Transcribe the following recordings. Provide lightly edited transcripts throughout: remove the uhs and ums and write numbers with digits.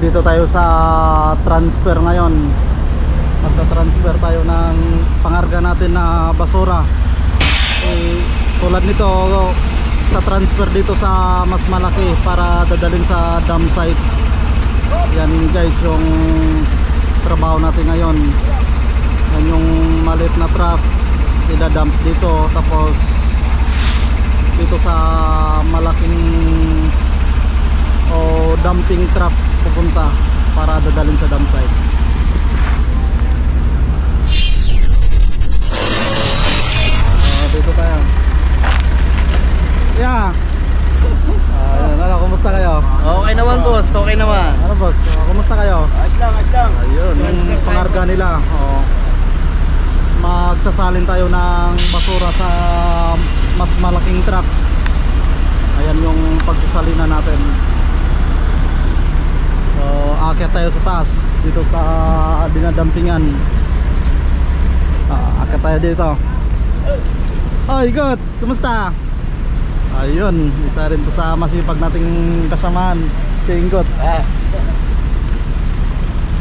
Dito tayo sa transfer ngayon. Magta-transfer tayo ng pangarga natin na basura. Tulad nito, ta-transfer dito sa mas malaki para dadalhin sa dump site. Yan guys yung trabaho natin ngayon. Yan yung maliit na truck, idadump dito, tapos dito sa malaking dumping truck pupunta para dadalhin sa dump site. Dito tayo. Yeah. Ano, kumusta kayo? Okay naman boss, okay naman. Ano boss? Kumusta kayo? Ayos lang, ayos lang. Ayun, yung pangarga nila. Magsasalin tayo ng basura sa mas malaking truck. Ayan yung pagsasalina natin. So, aakyat tayo sa taas dito sa dinadampingan. Aakyat tayo dito. Oy, good. Kumusta? Ayun, isa rin to sa masipag nating kasamahan, si Ingot.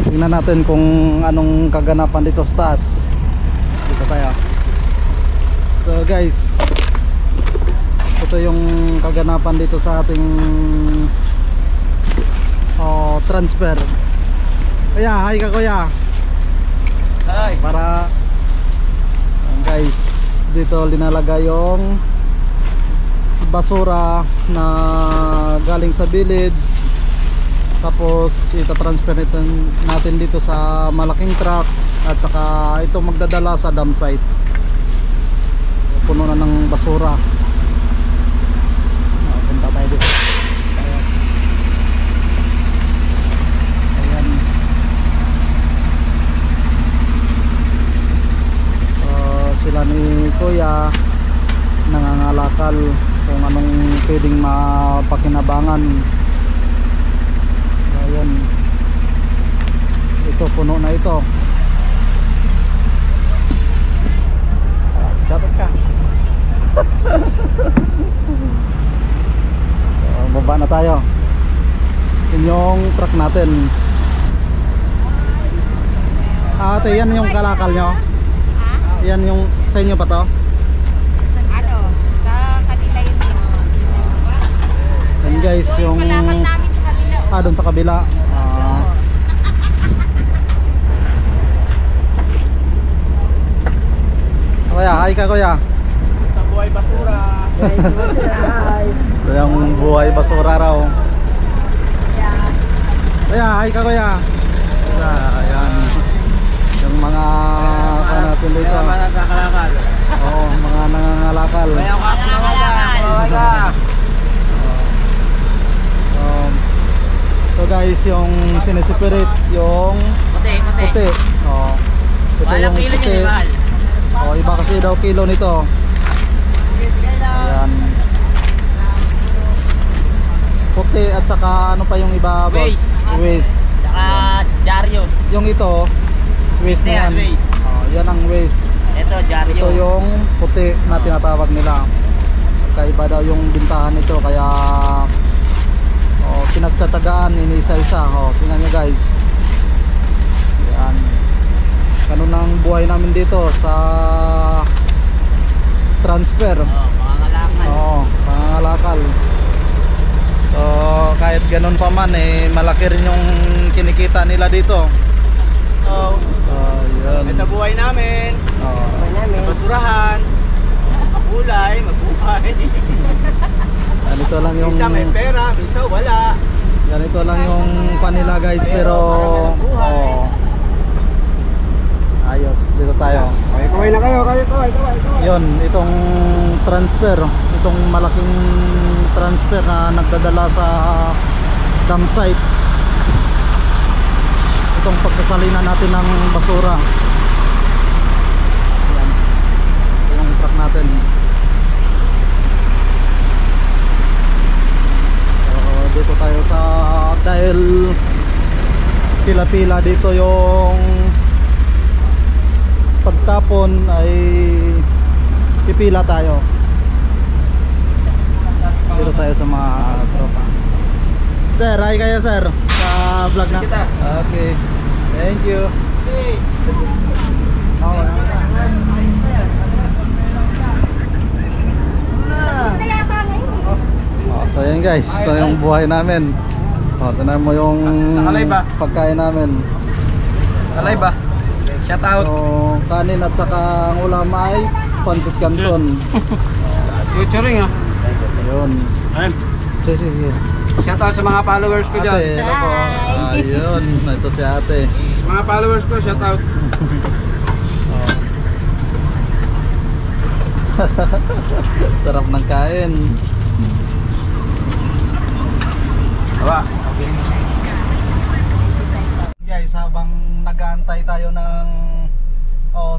Tingnan natin kung anong kaganapan dito sa taas. Dito tayo. So guys, ito yung kaganapan dito sa ating transfer. Kuya, hi ka kuya. Hi. Para guys, dito linalagay yung basura na galing sa village, tapos ita-transfer natin dito sa malaking truck at saka ito magdadala sa dump site. Puno na ng basura. Punta tayo dito. Ayan. Sila ni Kuya nangangalakal kung anong pwedeng mapakinabangan. Ayan, ito puno na ito. Dapat ka. So, baba na tayo. Yun yung truck natin. Ate, yan yung kalakal nyo? Yan yung sa inyo pa to? And guys, yung doon sa kabila. Kuya, hi ka kuya. Sa buhay basura. Ito yung buhay basura raw. Kuya, hi ka kuya. Ayan. Yung mga natin dito. Mga nagkakalakal. Oo, mga nangangalakal. Kaya ka, kumawag ka. So guys, yung sinisipirit yung puti. Ito yung puti. Iba kasi daw kilo nito. Ayan. Puti at saka ano pa yung iba boss? Waste. Saka dyaryo. Yung ito, waste na yan. Yan ang waste. Ito dyaryo. Ito yung puti na tinatawag nila. Kaiba daw yung bintahan nito, kaya pinagtatagaan inisa-isa. Tingnan nyo guys. Yan. Ganun ang buhay namin dito sa transfer. Pangangalakal. Pangangalakal. So kahit ganun pa man malaki rin yung kinikita nila dito. Yan. Ito buhay namin. Sa basurahan. Kulay, mabuhay. Ganito lang yung Misa may pera, misa wala. ganito lang yung panila guys, pero ayos. Dito tayo. Kumain na kayo, kayo. Yun, itong transfer, itong malaking transfer na nagdadala sa dump site. Itong pagsasalina natin ng basura. Ayan. Ito yung truck natin. Dito tayo sa, dahil pila-pila dito yung pagtapon, ay pipila tayo. Dito tayo sa mga tropa. Sir, hi kayo sir sa vlog na. Kita. Okay. Thank you. Oh, oh, so yan guys, ito yung buhay namin. Oh, tingnan mo yung Nakalive ba? pagkain namin. Kalay ba? Shout out. So, kanin at saka ang ulam ay pancit canton. Futuring ah. Ayun. Ayun. Sige. Shout out sa mga followers ko dyan. Ate, hello po. Ayun, ito si ate. Mga followers ko, shout out. Oh. Sarap ng kain. Aba. Guys, habang nag-aantay tayo ng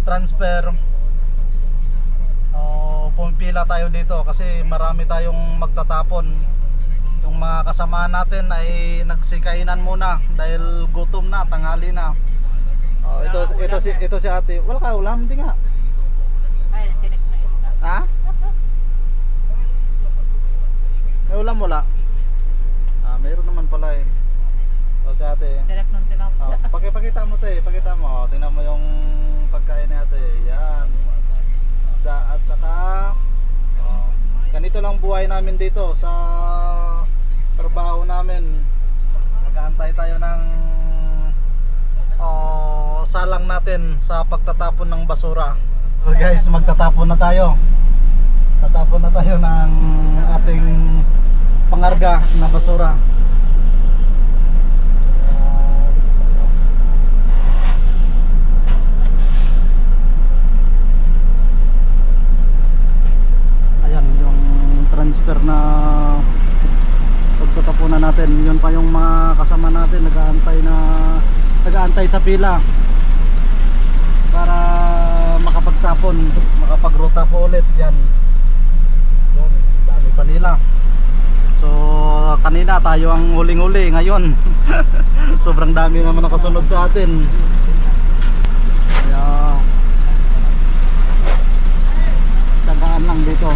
transfer, pumipila tayo dito kasi marami tayong magtatapon. Yung mga kasamahan natin ay nagsikainan muna dahil gutom na, tanghali na. Ito si ate. Wala ka ulam, hindi nga. Ha? May ulam wala? Mayroon naman pala eh. Si ate. Pakita mo te, pakita mo. Tingnan mo yung pagkain ni ate. Yan. Isda at saka ganito lang buhay namin dito sa trabaho namin. Mag-aantay tayo ng salang natin sa pagtatapon ng basura. So guys, magtatapon na tayo. Tatapon na tayo ng ating pangarga na basura. Ayan yung transfer na pagtatapunan natin. Yun pa yung mga kasama natin nag-aantay sa pila para makapagtapon, makapagruta po ulit. Yan, dami pa nila. So kanina tayo ang huling-huli, ngayon sobrang dami naman nakasunod sa atin. Kaya tagaan lang dito.